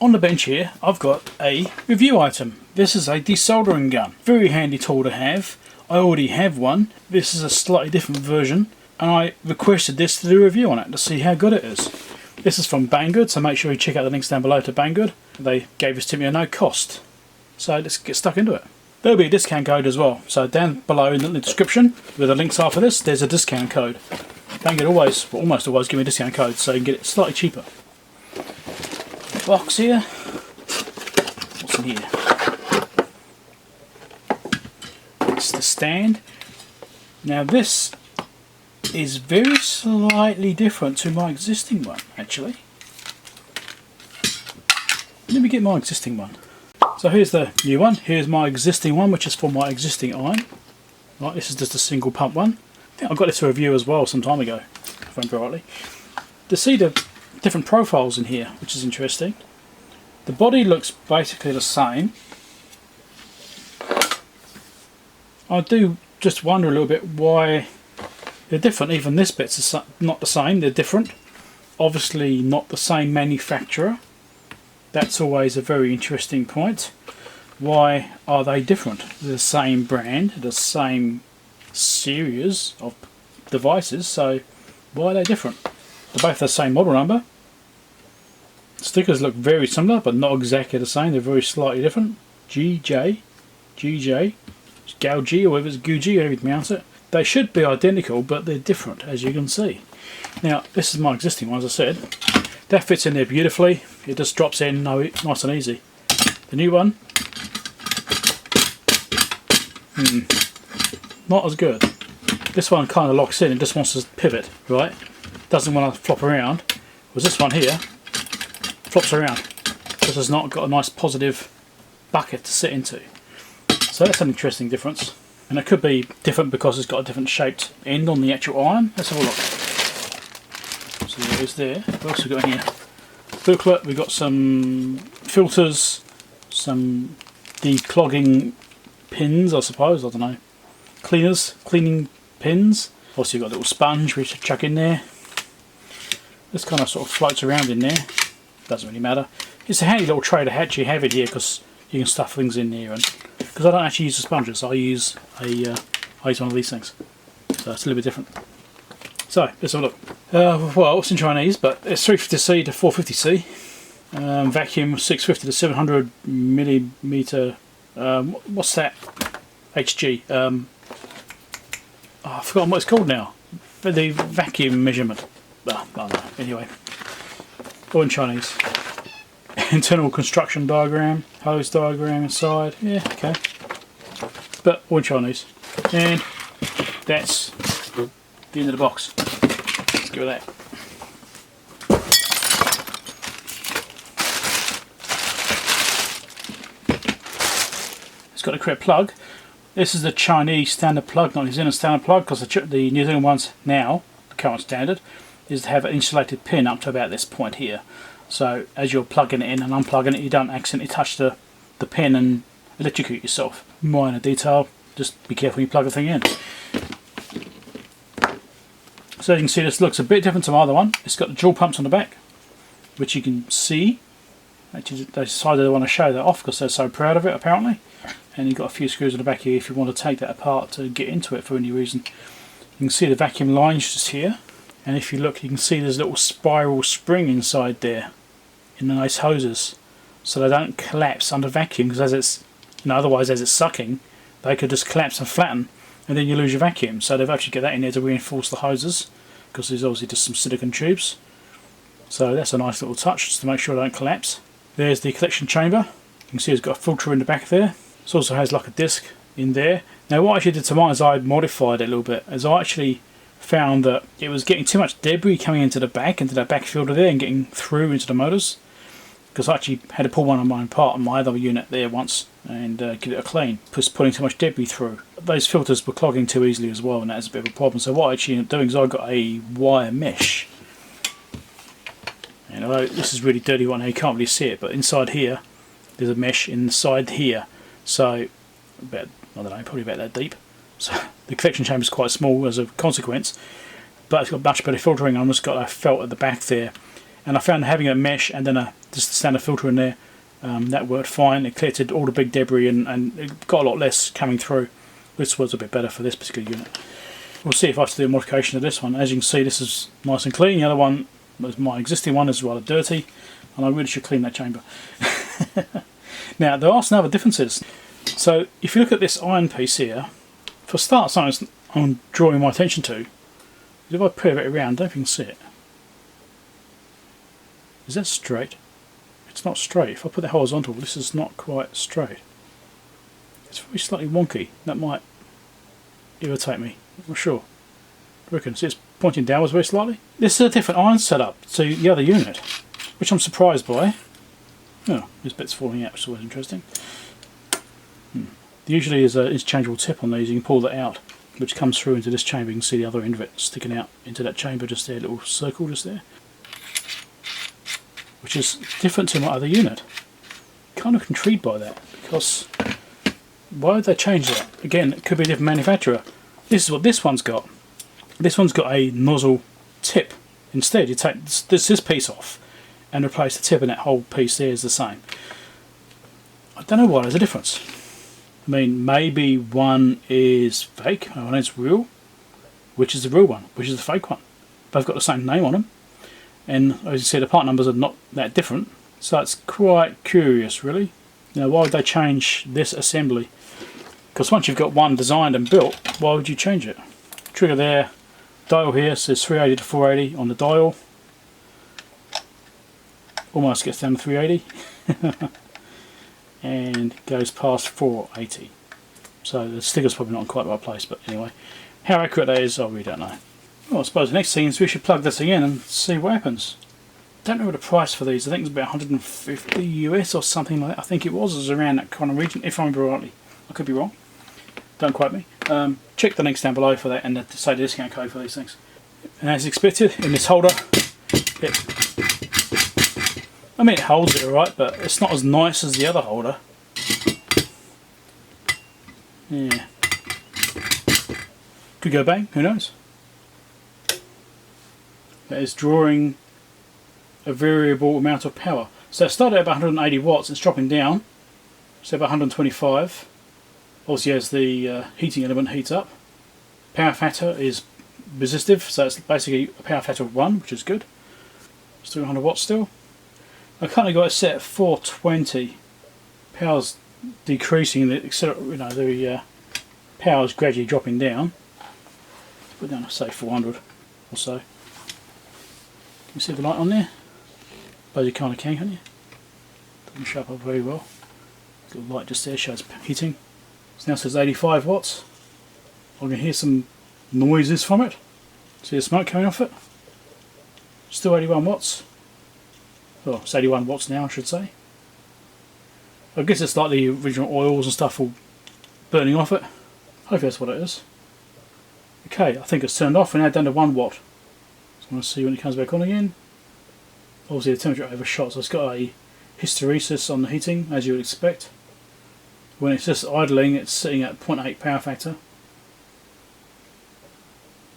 On the bench here, I've got a review item. This is a desoldering gun. Very handy tool to have. I already have one. This is a slightly different version, and I requested this to do a review on it to see how good it is. This is from Banggood, so make sure you check out the links down below to Banggood. They gave this to me at no cost. So let's get stuck into it. There'll be a discount code as well. So down below in the description, where the links are for this, there's a discount code. Banggood almost always give me a discount code, so you can get it slightly cheaper. Box here. What's in here? It's the stand. Now this is very slightly different to my existing one, actually. Let me get my existing one. So here's the new one. Here's my existing one, which is for my existing iron. Right, this is just a single pump one. I think I got this to review as well some time ago, if I remember rightly. To see the different profiles in here, which is interesting. The body looks basically the same. I do just wonder a little bit why they're different. Even this bit's not the same, they're different. Obviously not the same manufacturer. That's always a very interesting point. Why are they different? They're the same brand, the same series of devices, so why are they different? They're both the same model number. Stickers look very similar, but not exactly the same. They're very slightly different. GJ, Gaojie, or whether it's Gaojie, however you pronounce it. They should be identical, but they're different, as you can see. Now, this is my existing one, as I said. That fits in there beautifully. It just drops in nice and easy. The new one, not as good. This one kind of locks in. It just wants to pivot, right? Doesn't want to flop around. Whereas this one here flops around. This has not got a nice positive bucket to sit into. So that's an interesting difference. And it could be different because it's got a different shaped end on the actual iron. Let's have a look. So there it is there. What else have we got in here? Booklet, we've got some filters, some declogging pins, I suppose, I don't know. Cleaners, cleaning pins. Also you've got a little sponge which you chuck in there. This kind of sort of floats around in there. Doesn't really matter. It's a handy little tray to actually have it here because you can stuff things in there. And because I don't actually use the sponges, I use one of these things. So it's a little bit different. So let's have a look. Well, it's in Chinese, but it's 350C to 450C. Vacuum 650 to 700 millimeter. What's that? HG. Oh, I've forgotten what it's called now. The vacuum measurement. I don't know. Anyway, all in Chinese. Internal construction diagram, hose diagram inside. Yeah, okay. But all in Chinese. And that's the end of the box. Let's go with that. It's got a correct plug. This is the Chinese standard plug, not New Zealand standard plug, because the New Zealand ones now, the current standard, is to have an insulated pin up to about this point here. So as you're plugging it in and unplugging it, you don't accidentally touch the pin and electrocute yourself. Minor detail, just be careful when you plug the thing in. So you can see this looks a bit different to my other one. It's got the dual pumps on the back, which you can see. Actually, they decided they want to show that off because they're so proud of it, apparently. And you've got a few screws on the back here if you want to take that apart to get into it for any reason. You can see the vacuum lines just here. And if you look, you can see there's a little spiral spring inside there in the nice hoses, so they don't collapse under vacuum, because as it's, otherwise as it's sucking, they could just collapse and flatten, and then you lose your vacuum. So they've actually got that in there to reinforce the hoses, because there's obviously just some silicone tubes. So that's a nice little touch just to make sure they don't collapse. There's the collection chamber. You can see it's got a filter in the back there. It also has like a disc in there. Now what I actually did to mine is I modified it a little bit, as I actually found that it was getting too much debris coming into that back filter there and getting through into the motors, because I actually had to pull one of mine apart on my other unit there once and get it a clean, just putting too much debris through. Those filters were clogging too easily as well, and that was a bit of a problem. So what I actually ended up doing is I got a wire mesh, and although this is really dirty one here, you can't really see it, but inside here there's a mesh inside here, so about, I don't know, probably about that deep. So the collection chamber is quite small as a consequence, but it's got much better filtering. I've just got a felt at the back there, and I found having a mesh and then just a standard filter in there, that worked fine. It collected all the big debris and it got a lot less coming through. This was a bit better for this particular unit. We'll see if I have to do a modification of this one. As you can see, this is nice and clean. The other one, my existing one, is rather dirty, and I really should clean that chamber. Now, there are some other differences. So, if you look at this iron piece here, for a start, something I'm drawing my attention to, if I pivot it around, I don't know if you can see it. Is that straight? It's not straight. If I put that horizontal, this is not quite straight. It's very slightly wonky. That might irritate me. I'm not sure. I reckon. See, it's pointing downwards very slightly. This is a different iron setup to the other unit, which I'm surprised by. Oh, this bit's falling out, which is always interesting. Usually is an interchangeable tip on these. You can pull that out, which comes through into this chamber. You can see the other end of it sticking out into that chamber just there, little circle just there. Which is different to my other unit. Kind of intrigued by that, because why would they change that? Again, it could be a different manufacturer. This is what this one's got. This one's got a nozzle tip. Instead, you take this piece off and replace the tip, and that whole piece there is the same. I don't know why there's a difference. I mean, maybe one is fake and one is real. Which is the real one? Which is the fake one? Both got the same name on them. And as you see, the part numbers are not that different. So it's quite curious, really. Now, why would they change this assembly? Because once you've got one designed and built, why would you change it? Trigger there, dial here says 380 to 480 on the dial. Almost gets down to 380. And goes past 480. So the sticker's probably not in quite the right place, but anyway. How accurate that is, I really don't know. Well, I suppose the next thing is we should plug this thing in and see what happens. Don't know what the price for these. I think it's about 150 US or something like that. I think it was around that kind of region, if I remember rightly. I could be wrong. Don't quote me. Check the links down below for that and say the discount code for these things. And as expected, in this holder, I mean, it holds it alright, but it's not as nice as the other holder. Yeah. Could go bang, who knows? That is drawing a variable amount of power. So it started at about 180 watts, it's dropping down, so about 125. Obviously as the heating element heats up. Power factor is resistive, so it's basically a power factor of 1, which is good. Still 100 watts still. I kind of got it set at 420. Power's decreasing, the power's gradually dropping down. Put down, say 400 or so. Can you see the light on there? But you kind of can't you? Doesn't show up very well. The little light just there shows heating. It now says 85 watts. I can hear some noises from it. See the smoke coming off it? Still 81 watts. Well, it's 81 watts now, I should say. I guess it's like the original oils and stuff all burning off it. Hopefully that's what it is. Okay, I think it's turned off. We're now down to 1 watt. So I want to see when it comes back on again. Obviously the temperature overshot, so it's got a hysteresis on the heating, as you would expect. When it's just idling, it's sitting at 0.8 power factor.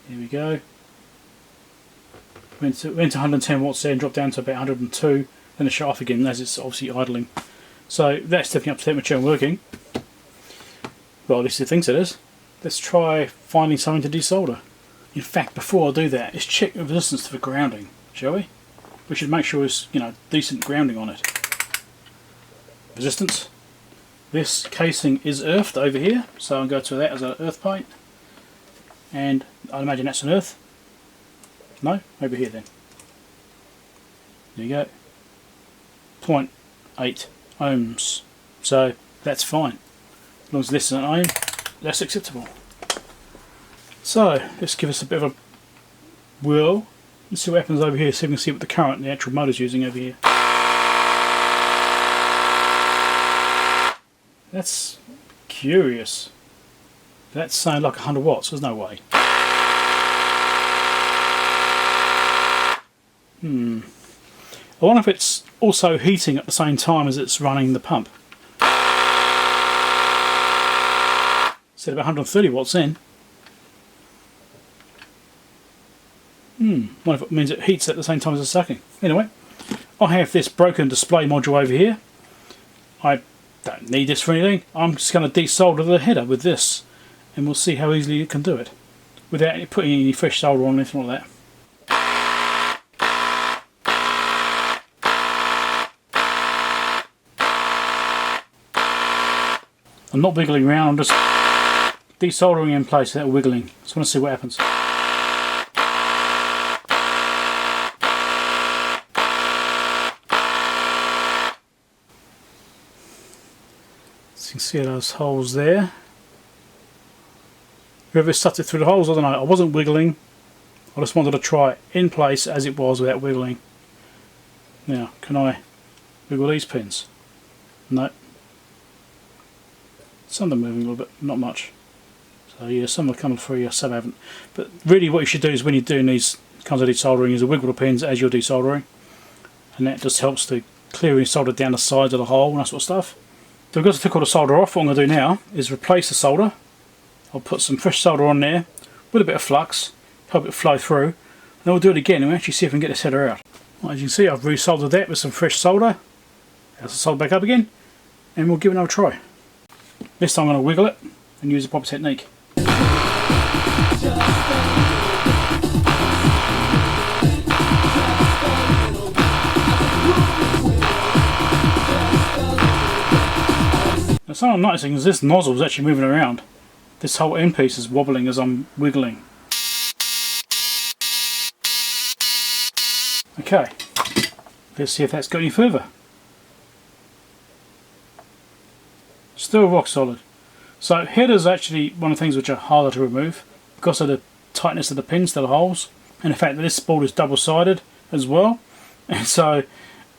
Here we go. Went to 110 watts there and dropped down to about 102, then it shut off again as it's obviously idling. So that's stepping up to temperature and working. Well, at least it thinks it is. Let's try finding something to desolder. In fact, before I do that, let's check the resistance to the grounding, shall we? We should make sure there's decent grounding on it. Resistance. This casing is earthed over here, so I'll go to that as an earth plate. And I'd imagine that's an earth. No? Over here then. There you go. 0.8 ohms. So that's fine. As long as this is an ohm, that's acceptable. So let's give us a bit of a whirl. Let's see what happens over here, so we can see what the current the actual motor's using over here. That's curious. That's saying like 100 watts, there's no way. I wonder if it's also heating at the same time as it's running the pump. Said about 130 watts then. Wonder if it means it heats at the same time as it's sucking. Anyway, I have this broken display module over here. I don't need this for anything. I'm just going to desolder the header with this, and we'll see how easily you can do it without putting any fresh solder on or anything like that. I'm not wiggling around, I'm just desoldering in place without wiggling. Just want to see what happens. So you can see those holes there. Whoever stuck it through the holes, I don't know. I wasn't wiggling. I just wanted to try it in place as it was without wiggling. Now, can I wiggle these pins? No. Some of them moving a little bit, not much. So yeah, some are coming through, some haven't. But really what you should do is when you're doing these kinds of desoldering is to wiggle the pins as you're desoldering. And that just helps to clear any solder down the sides of the hole and that sort of stuff. So I've got to take all the solder off. What I'm going to do now is replace the solder. I'll put some fresh solder on there with a bit of flux, help it flow through. And then we'll do it again and we'll actually see if we can get this header out. Well, as you can see, I've resoldered that with some fresh solder. I'll solder back up again and we'll give it another try. This time I'm going to wiggle it and use the proper technique. Now something I'm noticing is this nozzle is actually moving around. This whole end piece is wobbling as I'm wiggling. Okay, let's see if that's got any further. Still rock solid. So headers actually one of the things which are harder to remove because of the tightness of the pins to the holes, and the fact that this board is double-sided as well, and so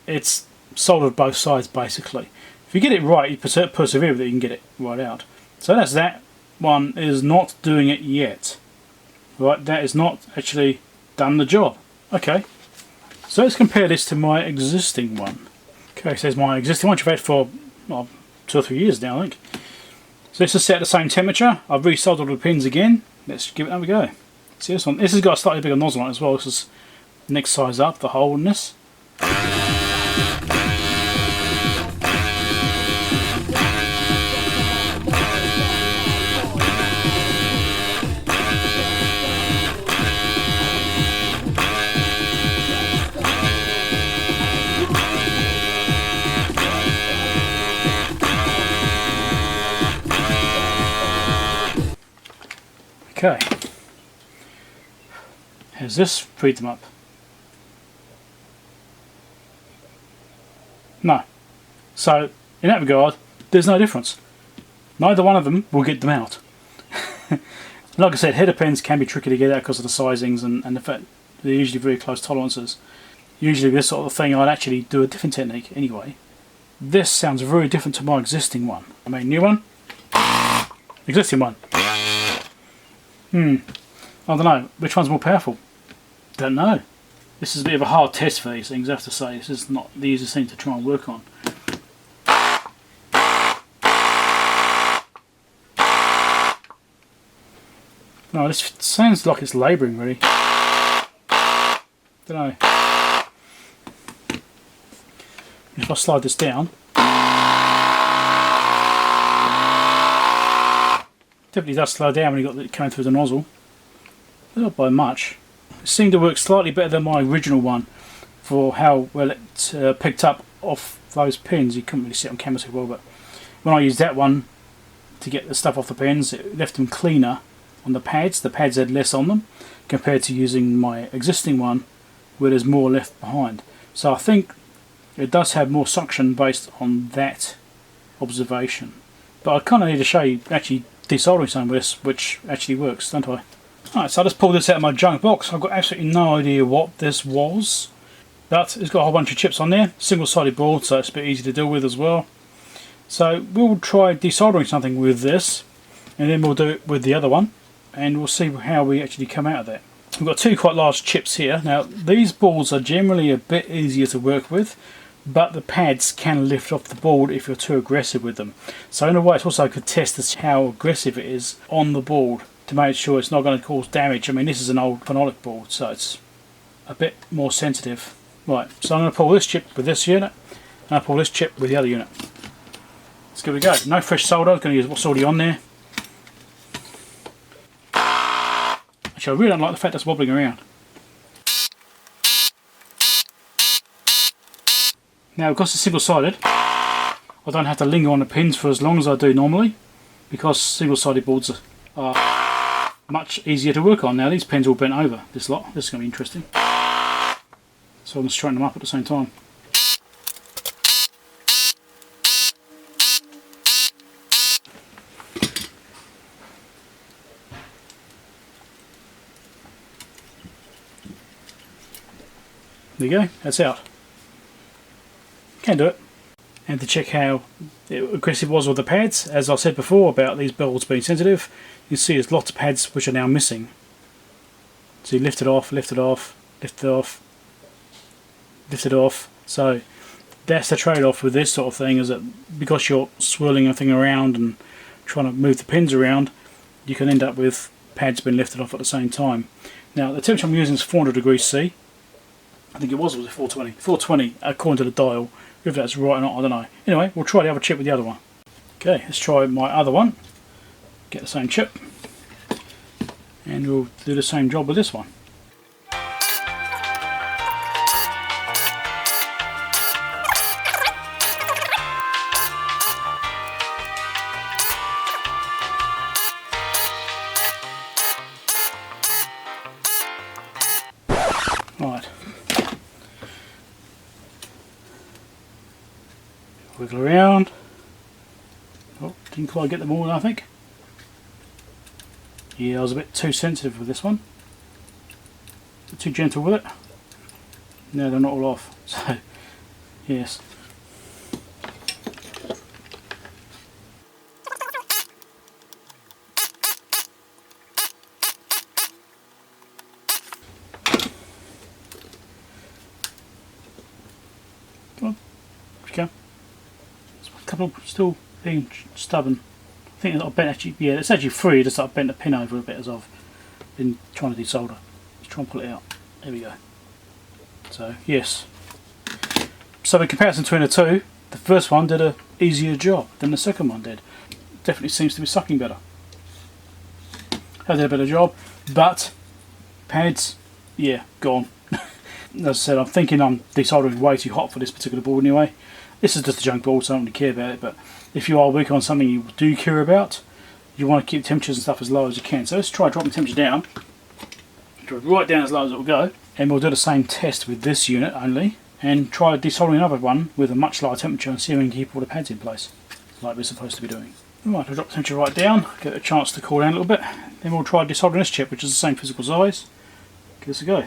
it's soldered both sides basically. If you get it right, you persevere with it, you can get it right out. So that's that. One is not doing it yet. Right, that is not actually done the job. Okay, so let's compare this to my existing one. Okay, so there's my existing one, which I've had for 2 or 3 years now, I think. So this is set at the same temperature. I've resoldered the pins again. Let's give it another go. See this one? This has got a slightly bigger nozzle on it as well. This is next size up, the hole in this. Okay, has this freed them up? No. So, in that regard, there's no difference. Neither one of them will get them out. Like I said, header pins can be tricky to get out because of the sizings and the fact they're usually very close tolerances. Usually this sort of thing I'd actually do a different technique anyway. This sounds very different to my existing one. I mean, new one, existing one. I don't know, which one's more powerful? Don't know. This is a bit of a hard test for these things, I have to say. This is not the easiest thing to try and work on. No, this sounds like it's labouring really. Don't know. If I slide this down, definitely does slow down when you've got it coming through the nozzle. But not by much. It seemed to work slightly better than my original one for how well it picked up off those pins. You couldn't really see it on camera so well, but when I used that one to get the stuff off the pins, it left them cleaner on the pads. The pads had less on them compared to using my existing one where there's more left behind. So I think it does have more suction based on that observation. But I kind of need to show you actually desoldering some of this, which actually works, don't I? Alright, so I just pulled this out of my junk box. I've got absolutely no idea what this was, but it's got a whole bunch of chips on there, single-sided board, so it's a bit easy to deal with as well. So we'll try desoldering something with this, and then we'll do it with the other one, and we'll see how we actually come out of that. We've got 2 quite large chips here. Now these boards are generally a bit easier to work with, but the pads can lift off the board if you're too aggressive with them. So in a way it's also a good test as to how aggressive it is on the board to make sure it's not going to cause damage. I mean, this is an old phenolic board, so it's a bit more sensitive. Right, so I'm going to pull this chip with this unit, and I'll pull this chip with the other unit. Let's give it a go. No fresh solder, I'm going to use what's already on there. Actually, I really don't like the fact that's wobbling around. Now, because it's single-sided, I don't have to linger on the pins for as long as I do normally, because single-sided boards are much easier to work on. Now, these pins are all bent over, this lot. This is going to be interesting. So I'm going to straighten them up at the same time. There you go, that's out. Can do it. And to check how aggressive it was with the pads, as I said before about these boards being sensitive, you see there's lots of pads which are now missing. So you lift it off, lift it off, lift it off, lift it off. So that's the trade-off with this sort of thing, is that because you're swirling a thing around and trying to move the pins around, you can end up with pads being lifted off at the same time. Now the temperature I'm using is 400 degrees C. I think it was 420. 420 according to the dial. If that's right or not, I don't know. Anyway, we'll try the other chip with the other one. Okay, let's try my other one. Get the same chip. And we'll do the same job with this one. Right. Wiggle around. Oh, didn't quite get them all, I think. Yeah, I was a bit too sensitive with this one. A bit too gentle with it. No, they're not all off. So, yes. Come on, here we go. A couple still being stubborn. I think I've bent actually, yeah, it's actually free, just I've bent the pin over a bit as I've been trying to desolder. Let's try and pull it out. There we go. So, yes. So in comparison between the two, the first one did a easier job than the second one did. Definitely seems to be sucking better. I did a better job, but pads, yeah, gone. As I said, I'm thinking I'm desoldering way too hot for this particular board anyway. This is just a junk board, so I don't really care about it, but if you are working on something you do care about, you want to keep temperatures and stuff as low as you can. So let's try dropping the temperature down. Drop it right down as low as it will go, and we'll do the same test with this unit only, and try desoldering another one with a much lower temperature and see if we can keep all the pads in place, like we're supposed to be doing. Right, I'll drop the temperature right down, get it a chance to cool down a little bit, then we'll try desoldering this chip, which is the same physical size. Give this a go.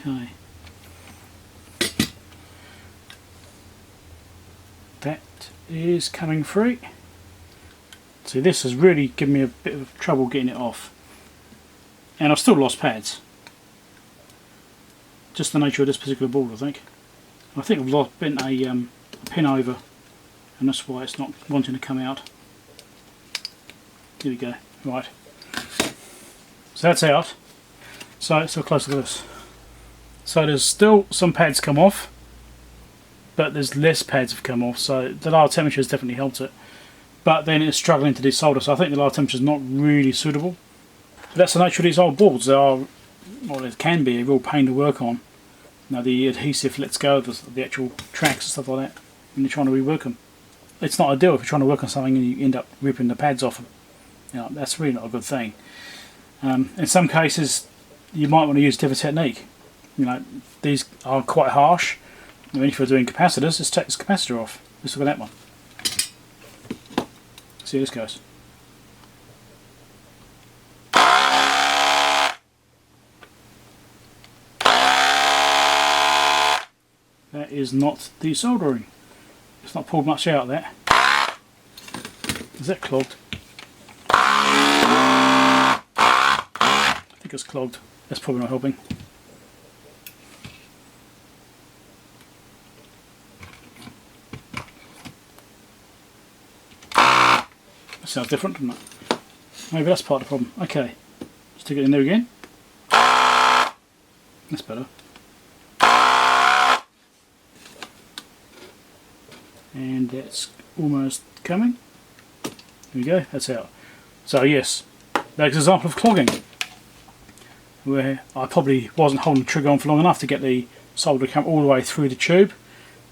Okay. That is coming free. See, this has really given me a bit of trouble getting it off. And I've still lost pads. Just the nature of this particular board, I think. I think I've bent a pin over, and that's why it's not wanting to come out. Here we go. Right. So that's out. So let's have a closer look at this. So there's still some pads come off, but there's less pads have come off, so the lower temperature has definitely helped it. But then it's struggling to desolder, so I think the lower temperature is not really suitable. But that's the nature of these old boards. They are, well, it can be a real pain to work on. Now the adhesive lets go of the actual tracks and stuff like that when you're trying to rework them. It's not ideal if you're trying to work on something and you end up ripping the pads off them. You know, that's really not a good thing. In some cases, you might want to use a different technique. You know, these are quite harsh. I mean, if you're doing capacitors, just take this capacitor off. Let's look at that one. See how this goes. That is not desoldering. It's not pulled much out of that. Is that clogged? think it's clogged. That's probably not helping. That sounds different, doesn't it? Maybe that's part of the problem. Okay, stick it in there again. That's better. And it's almost coming. There we go, that's out. So yes, that's an example of clogging, where I probably wasn't holding the trigger on for long enough to get the solder to come all the way through the tube.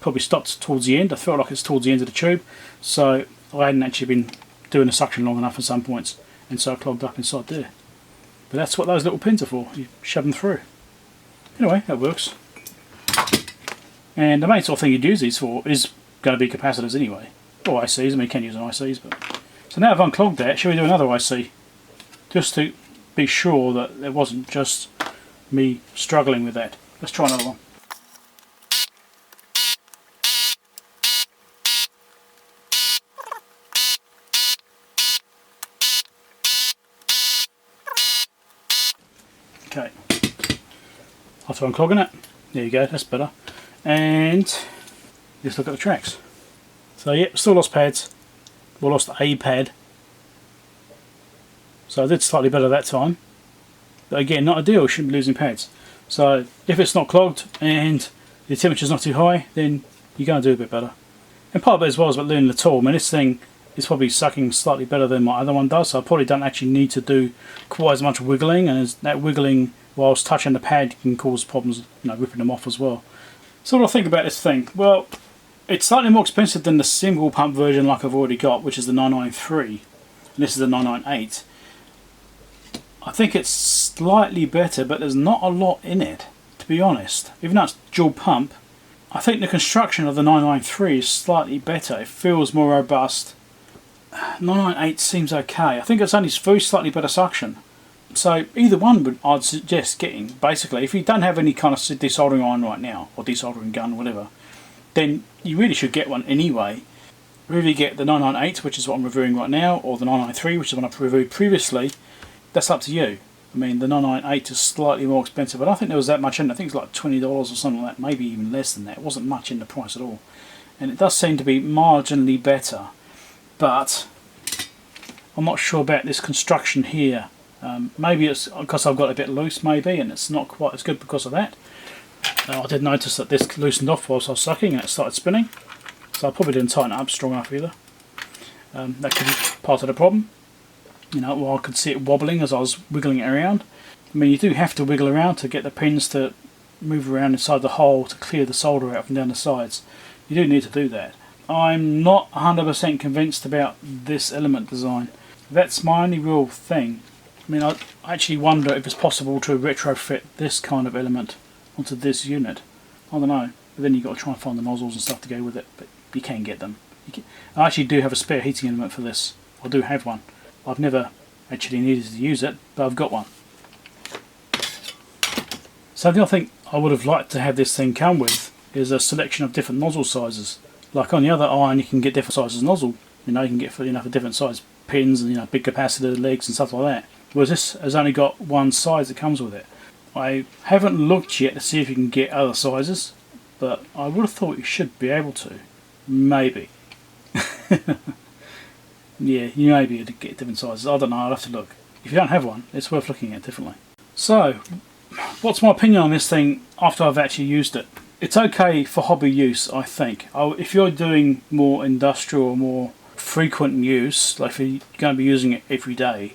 Probably stopped towards the end. I felt like it's towards the end of the tube, so I hadn't actually been doing the suction long enough at some points, and so I clogged up inside there. But that's what those little pins are for. You shove them through. Anyway, that works. And the main sort of thing you'd use these for is going to be capacitors anyway, or ICs. I mean, you can use an ICs, but so now I've unclogged that. Shall we do another IC, just to be sure that it wasn't just me struggling with that? Let's try another one. Okay, after unclogging it, there you go, that's better. And let's look at the tracks. So yeah, still lost pads. We lost a pad. So I did slightly better that time. But again, not ideal, shouldn't be losing pads. So if it's not clogged and the temperature's not too high, then you're going to do a bit better. And part of it as well is about learning the tool. I mean, this thing is probably sucking slightly better than my other one does, so I probably don't actually need to do quite as much wiggling, and as that wiggling whilst touching the pad can cause problems, you know, ripping them off as well. So what do I think about this thing? Well, it's slightly more expensive than the single pump version like I've already got, which is the 993, and this is the 998. I think it's slightly better, but there's not a lot in it, to be honest. Even though it's dual pump, I think the construction of the 993 is slightly better. It feels more robust. 998 seems okay. I think it's only very slightly better suction. So either one I'd suggest getting. Basically, if you don't have any kind of desoldering iron right now, or desoldering gun, whatever, then you really should get one anyway. Whether you get the 998, which is what I'm reviewing right now, or the 993, which is the one I've reviewed previously, that's up to you. I mean, the 998 is slightly more expensive, but I don't think there was that much in it. I think it's like $20 or something like that, maybe even less than that. It wasn't much in the price at all. And it does seem to be marginally better, but I'm not sure about this construction here. Maybe it's because I've got it a bit loose, maybe, and it's not quite as good because of that. I did notice that this loosened off whilst I was sucking and it started spinning, so I probably didn't tighten it up strong enough either. That could be part of the problem. You know, well, I could see it wobbling as I was wiggling it around. I mean, you do have to wiggle around to get the pins to move around inside the hole to clear the solder out from down the sides. You do need to do that. I'm not 100% convinced about this element design. That's my only real thing. I mean, I actually wonder if it's possible to retrofit this kind of element onto this unit. I don't know. But then you've got to try and find the nozzles and stuff to go with it. But you can get them. I actually do have a spare heating element for this. I do have one. I've never actually needed to use it, but I've got one. So the other thing I would have liked to have this thing come with is a selection of different nozzle sizes. Like on the other iron, you can get different sizes of nozzle. You know, you can get for different size pins and big capacitor legs and stuff like that. Whereas this has only got one size that comes with it. I haven't looked yet to see if you can get other sizes, but I would have thought you should be able to. Maybe. Yeah, you may be able to get different sizes. I don't know, I'll have to look. If you don't have one, it's worth looking at differently. So, what's my opinion on this thing after I've actually used it? It's okay for hobby use, I think. If you're doing more industrial or more frequent use, like if you're going to be using it every day,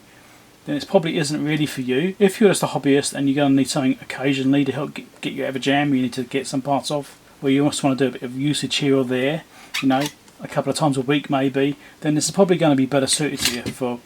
then it probably isn't really for you. If you're just a hobbyist and you're going to need something occasionally to help get you out of a jam, you need to get some parts off, or you also want to do a bit of usage here or there, a couple of times a week maybe, then this is probably going to be better suited to you for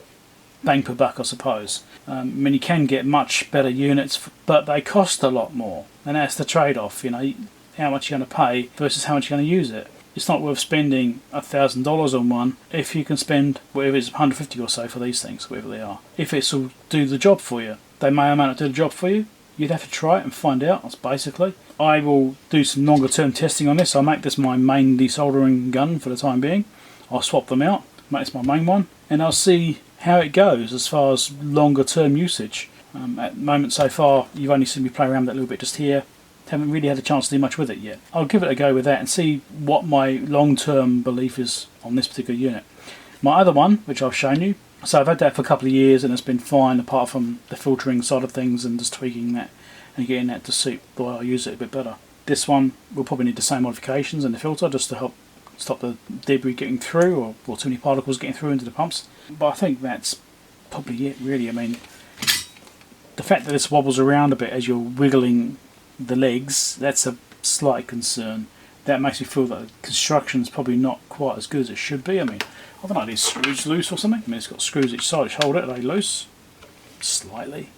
bang per buck, I suppose. I mean, you can get much better units, but they cost a lot more, and that's the trade-off. How much you're going to pay versus how much you're going to use it. It's not worth spending $1,000 on one if you can spend whatever it is, $150 or so for these things, whatever they are. If it's will do the job for you, they may or may not do the job for you. You'd have to try it and find out. That's basically. I will do some longer term testing on this. I'll make this my main desoldering gun for the time being. I'll swap them out, make this my main one, and I'll see how it goes as far as longer term usage. At the moment so far, you've only seen me play around with it a little bit just here. Haven't really had a chance to do much with it yet. I'll give it a go with that and see what my long-term belief is on this particular unit. My other one, which I've shown you, so I've had that for a couple of years and it's been fine apart from the filtering side of things and just tweaking that and getting that to suit the way I use it a bit better. This one will probably need the same modifications in the filter just to help stop the debris getting through or too many particles getting through into the pumps. But I think that's probably it really. I mean, the fact that this wobbles around a bit as you're wiggling the legs, that's a slight concern. That makes me feel that the construction's probably not quite as good as it should be. I mean, I don't know, are these screws loose or something? I mean, it's got screws each side which hold it. Are they loose? Slightly.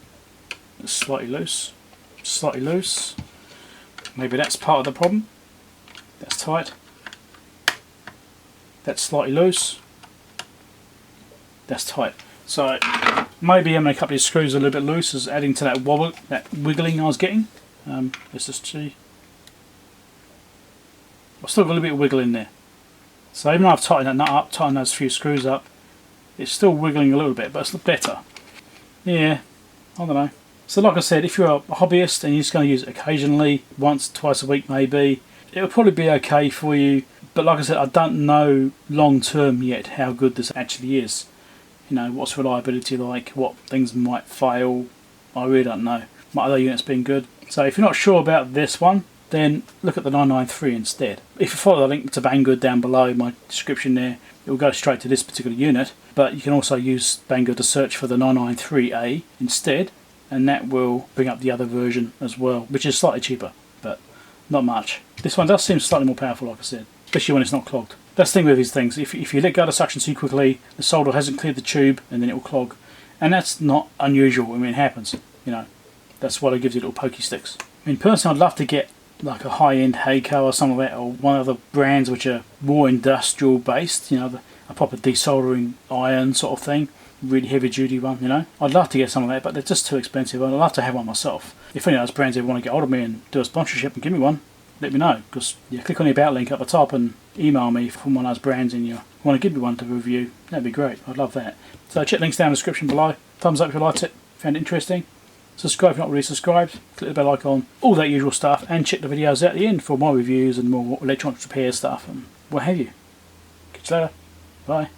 It's slightly loose. Slightly loose. Maybe that's part of the problem. That's tight. That's slightly loose. That's tight. So maybe having a couple of screws a little bit loose is adding to that wobble, that wiggling I was getting. Let's just see. I've still got a little bit of wiggle in there. So even though I've tightened that nut up, tightened those few screws up, it's still wiggling a little bit, but it's better. Yeah, I don't know. So like I said, if you're a hobbyist and you're just going to use it occasionally, once, twice a week maybe, it'll probably be okay for you. But like I said, I don't know long term yet how good this actually is. You know, what's reliability like, what things might fail, I really don't know. My other unit's been good. So if you're not sure about this one, then look at the 993 instead. If you follow the link to Banggood down below in my description there, it will go straight to this particular unit. But you can also use Banggood to search for the 993A instead, and that will bring up the other version as well, which is slightly cheaper, but not much. This one does seem slightly more powerful, like I said, especially when it's not clogged. That's the thing with these things, if you let go of the suction too quickly, the solder hasn't cleared the tube, and then it will clog. And that's not unusual. I mean, it happens, you know. That's why it gives you little pokey sticks. I mean, personally, I'd love to get like a high-end Heiko or something like that, or one of the brands which are more industrial based, you know, a proper desoldering iron sort of thing, really heavy duty one, you know. I'd love to get some of that, but they're just too expensive. I'd love to have one myself. If any of those brands ever want to get hold of me and do a sponsorship and give me one, let me know, because yeah, click on the about link at the top and email me from one of those brands and you want to give me one to review. That'd be great. I'd love that. So check links down in the description below. Thumbs up if you liked it, found it interesting. Subscribe if you're not already subscribed, click the bell icon, all that usual stuff, and check the videos at the end for more reviews and more electronics repair stuff and what have you. Catch you later. Bye.